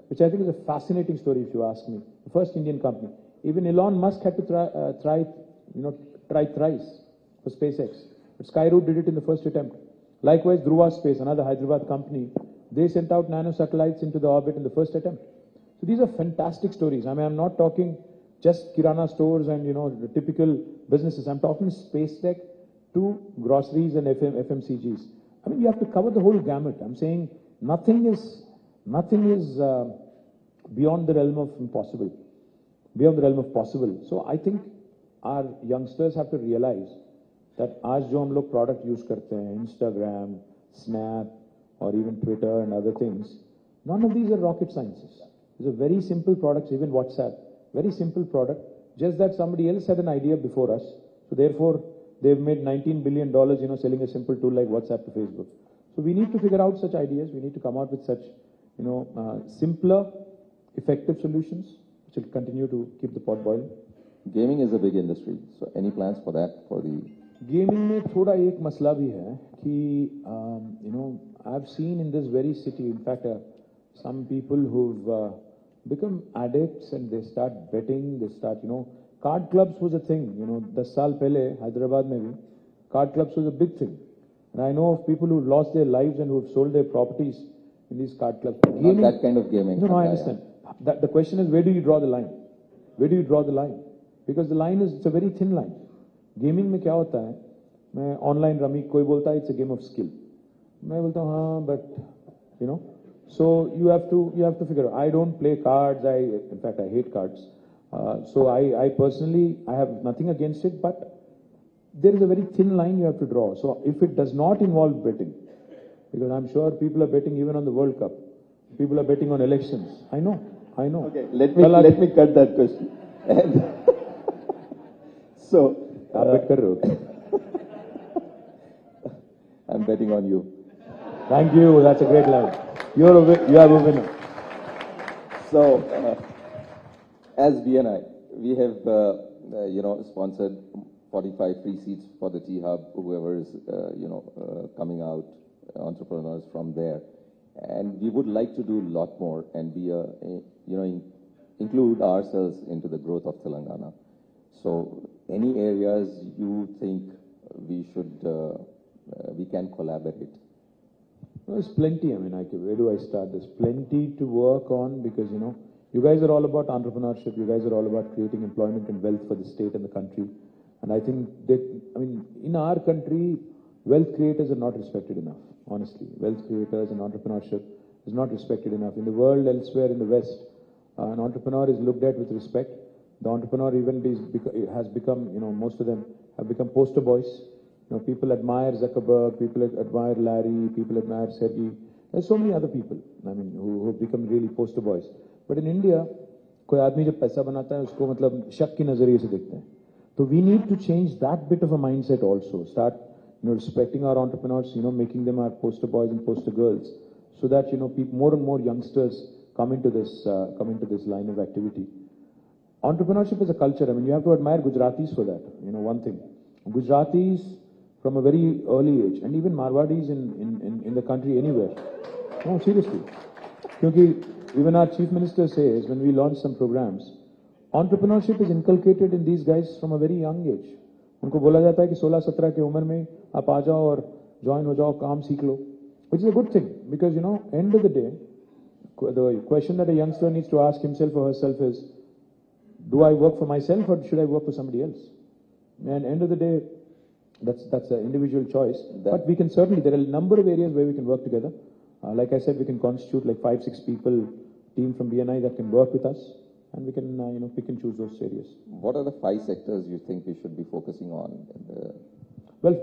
which I think is a fascinating story if you ask me. The first Indian company. Even Elon Musk had to try thrice for SpaceX. But Skyroot did it in the first attempt. Likewise, Dhruva Space, another Hyderabad company, they sent out nano satellites into the orbit in the first attempt. So these are fantastic stories. I mean, I'm not talking just Kirana stores and, the typical businesses. I'm talking space tech to groceries and FMCGs. I mean, you have to cover the whole gamut. I'm saying nothing is beyond the realm of impossible, beyond the realm of possible. So I think our youngsters have to realize that आज जो हम लोग product use करते हैं, Instagram, Snap, or even Twitter and other things, none of these are rocket sciences. These are very simple products, even WhatsApp, very simple product, just that somebody else had an idea before us. So therefore, they've made $19 billion, selling a simple tool like WhatsApp to Facebook. So we need to figure out such ideas. We need to come out with such, simpler effective solutions which will continue to keep the pot boiling. Gaming is a big industry, so any plans for that, for the... Gaming में थोड़ा एक मसला भी है कि I've seen in this very city, in fact, some people who've become addicts and they start betting, they start, card clubs was a thing, 10 साल पहले Hyderabad में भी card clubs was a big thing. And I know of people who've lost their lives and who've sold their properties in these card clubs. Not that kind of gaming. No, I understand. The question is, where do you draw the line? Where do you draw the line? Because the line is, it's a very thin line. Gaming में क्या होता है? मैं online rummy कोई बोलता है it's a game of skill. मैं बोलता हूँ हाँ, but so you have to figure out. I don't play cards. In fact I hate cards. So I personally I have nothing against it, but there is a very thin line you have to draw. So if it does not involve betting, because I'm sure people are betting even on the World Cup, people are betting on elections. I know. Okay, let me cut that question. And so आप bet कर रहे हो? I'm betting on you. Thank you. That's a great line. You are a winner. So as BNI, we have sponsored 45 free seats for the T Hub. Whoever is coming out, entrepreneurs from there, and we would like to do a lot more and be include ourselves into the growth of Telangana. So any areas you think we can collaborate? There's plenty. I mean, where do I start? There's plenty to work on because, you guys are all about entrepreneurship. You guys are all about creating employment and wealth for the state and the country. And I think in our country, wealth creators are not respected enough, honestly. Wealth creators and entrepreneurship is not respected enough. In the world, elsewhere in the West, an entrepreneur is looked at with respect. The entrepreneur even has become, most of them have become poster boys. People admire Zuckerberg, people admire Larry, people admire Sergey. There's so many other people, who have become really poster boys. But in India, कोई आदमी जब पैसा बनाता है उसको मतलब शक की नजरिए से देखते हैं. So we need to change that bit of a mindset also. Start, respecting our entrepreneurs, making them our poster boys and poster girls, so that more and more youngsters come into this line of activity. Entrepreneurship is a culture. You have to admire Gujaratis for that. One thing, Gujaratis from a very early age, and even Marwadis in the country anywhere. No, seriously. Because even our chief minister says when we launch some programs, entrepreneurship is inculcated in these guys from a very young age. उनको बोला जाता है कि 16-17 की उम्र में आप आ जाओ और ज्वाइन हो जाओ, काम सीख लो, which is a good thing because end of the day, the question that a youngster needs to ask himself or herself is, do I work for myself or should I work for somebody else? And end of the day, that's an individual choice. But we can certainly, there are a number of areas where we can work together. Like I said, we can constitute like 5-6 people, team from BNI that can work with us, and we can pick and choose those areas. What are the 5 sectors you think we should be focusing on? Well,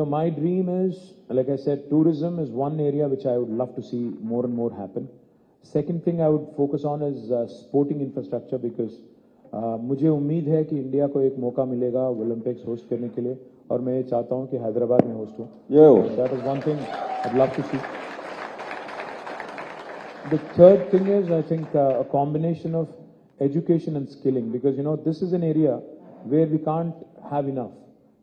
my dream is, like I said, tourism is one area which I would love to see more and more happen. Second thing I would focus on is sporting infrastructure because मुझे उम्मीद है कि India को एक मौका मिलेगा Olympics host करने के लिए और मैं ये चाहता हूं कि हैदराबाद में होस्ट हो. That is one thing I'd love to see. The third thing is, I think, a combination of education and skilling because, this is an area where we can't have enough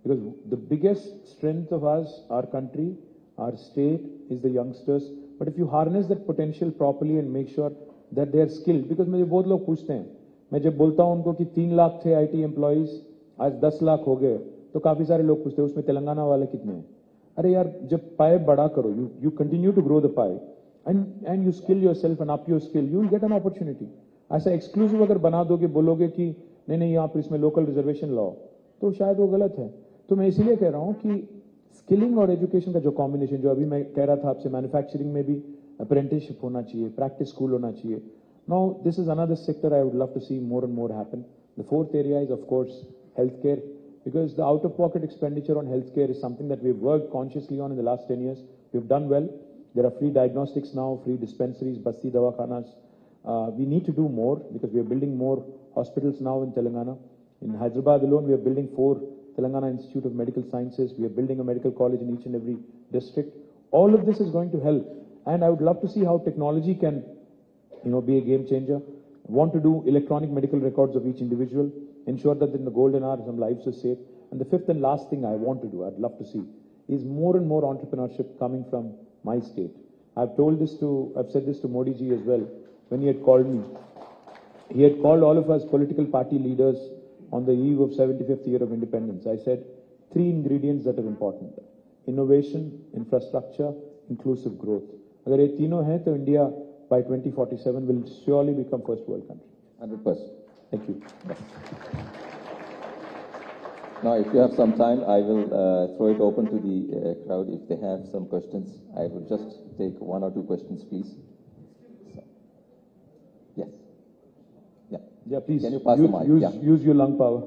because the biggest strength of us, our country, our state is the youngsters. But if you harness that potential properly and make sure that they are skilled, because मुझे बहुत लोग पूछते हैं, मैं जब बोलता हूं उनको कि 3 लाख थे IT एम्प्लॉइज आज 10 लाख हो गए तो काफी सारे लोग पूछते हैं उसमें तेलंगाना वाले कितने हैं. अरे यार जब पाए बड़ा करो, you continue to grow the pie and you skill yourself and up your skill, you will get an opportunity. ऐसा एक्सक्लूसिव अगर बना दोगे, बोलोगे कि नहीं यहाँ पर इसमें लोकल रिजर्वेशन लाओ, तो शायद वो गलत है. तो मैं इसीलिए कह रहा हूँ कि स्किलिंग और एजुकेशन का जो कॉम्बिनेशन, जो अभी मैं कह रहा था आपसे, मैन्युफैक्चरिंग में भी अप्रेंटिसशिप होना चाहिए, प्रैक्टिस स्कूल होना चाहिए. Now, this is another sector I would love to see more and more happen. The fourth area is, of course, healthcare, because the out-of-pocket expenditure on healthcare is something that we've worked consciously on in the last 10 years. We've done well. There are free diagnostics now, free dispensaries, basti dawakhanas. We need to do more because we are building more hospitals now in Telangana. In Hyderabad alone, we are building 4 Telangana Institute of Medical Sciences. We are building a medical college in each and every district. All of this is going to help. And I would love to see how technology can be a game changer. want to do electronic medical records of each individual, ensure that in the golden hour some lives are saved. And the fifth and last thing I want to do, I'd love to see, is more and more entrepreneurship coming from my state. I've said this to Modi ji as well when he had called me. He had called all of us political party leaders on the eve of 75th year of independence. I said 3 ingredients that are important: innovation, infrastructure, inclusive growth. Agar ye तीनों हैं तो India by 2047 will surely become first world country. 100%. Thank you. Now, if you have some time, I will throw it open to the crowd. If they have some questions, I will just take 1 or 2 questions, please. So, yes. Yeah. Yeah, please. Can you pass the mic? Use your lung power.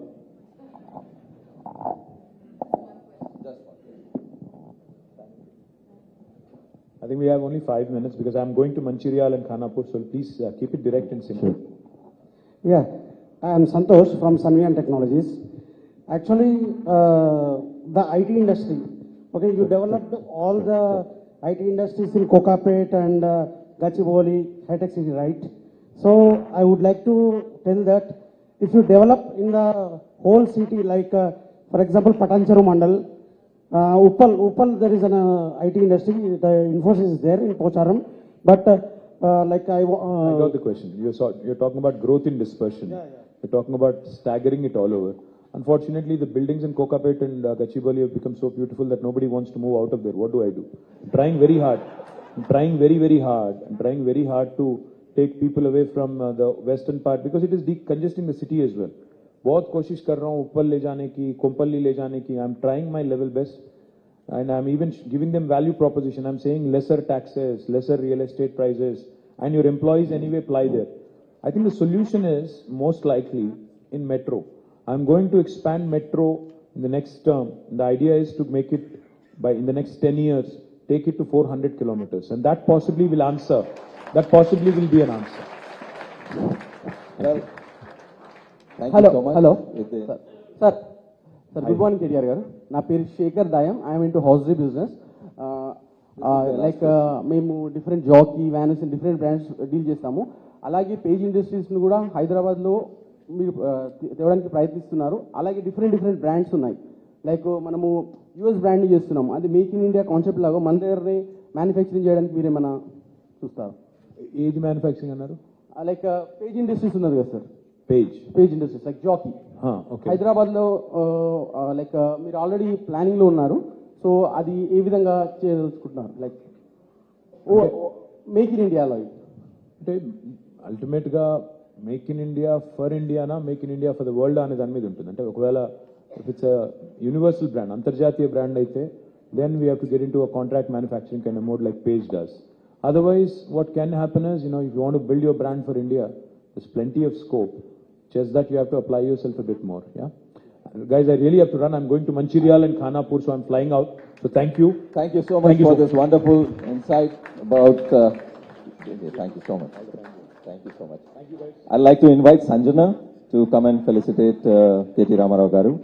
I think we have only 5 minutes because I'm going to Mancherial and Khanapur, so please keep it direct and simple. Yeah, I am Santosh from Sanvian Technologies. Actually, the IT industry, okay, you developed all the IT industries in Kokapet and Gachibowli, high-tech city, right? So I would like to tell that if you develop in the whole city, like for example, Patancheru Mandal, Uppal, there is an IT industry, the Infosys is there in Pocharam, but like I got the question. You're talking about growth in dispersion. Yeah. You're talking about staggering it all over. Unfortunately, the buildings in Kokapet and Gachibowli have become so beautiful that nobody wants to move out of there. What do I do? I'm trying very hard. I'm trying very hard. I'm trying very hard to take people away from the western part because it is decongesting the city as well. बहुत कोशिश कर रहा हूँ ऊपर ले जाने की, कोम्पल्ली ले जाने की. I'm trying my level best, and I'm even giving them value proposition. I'm saying lesser taxes, lesser real estate prices, and your employees anyway apply there. I think the solution is most likely in metro. I'm going to expand metro in the next term. The idea is to make it in the next 10 years, take it to 400 kilometers, and that possibly will answer. That possibly will be an answer. Well, thank Hello, you so much. hello. Sir, Good morning, KTR garu. Na peru Shekhar Dayam. I am into hosiery business. మేము different Jockey Vans different brands deal చేస్తాము. అలాగే page ఇండస్ట్రీస్ను కూడా హైదరాబాద్లో మీరు తేవడానికి ప్రయత్నిస్తున్నారు. అలాగే different brands ఉన్నాయి. లైక్ మనము యూఎస్ బ్రాండ్ చేస్తున్నాము. అది మేక్ ఇన్ ఇండియా కాన్సెప్ట్ లాగా మన దగ్గరనే మ్యానుఫ్యాక్చరింగ్ చేయడానికి మీరు ఏమైనా చూస్తారు? ఏది మ్యానుఫ్యాక్చరింగ్ అన్నారు? లైక్ పేజ్ ఇండస్ట్రీస్ ఉన్నది కదా sir, Page Industries like Jockey okay. హైదరాబాద్లో లైక్ మీరు ఆల్రెడీ ప్లానింగ్లో ఉన్నారు. సో అది ఏ విధంగా చేయదలుచుకుంటున్నారు? లైక్ మేక్ ఇన్ ఇండియాలో అంటే అల్టిమేట్గా మేక్ ఇన్ ఇండియా ఫర్ ఇండియానా make in India for the world అనే దాని మీద ఉంటుంది. అంటే ఒకవేళ ఇఫ్ ఇట్స్ యూనివర్సల్ బ్రాండ్, అంతర్జాతీయ బ్రాండ్ అయితే then we have to get into a contract manufacturing kind of mode like Page does. Otherwise, what can happen is, if you want to build your brand for India, there's plenty of scope. Just that you have to apply yourself a bit more, yeah? Guys, I really have to run. I'm going to Mancherial and Khanapur, so I'm flying out. So thank you. thank you so much for this wonderful insight about... thank you so much. Thank you so much. Thank you, guys. I'd like to invite Sanjana to come and felicitate KT Ramarao Garu.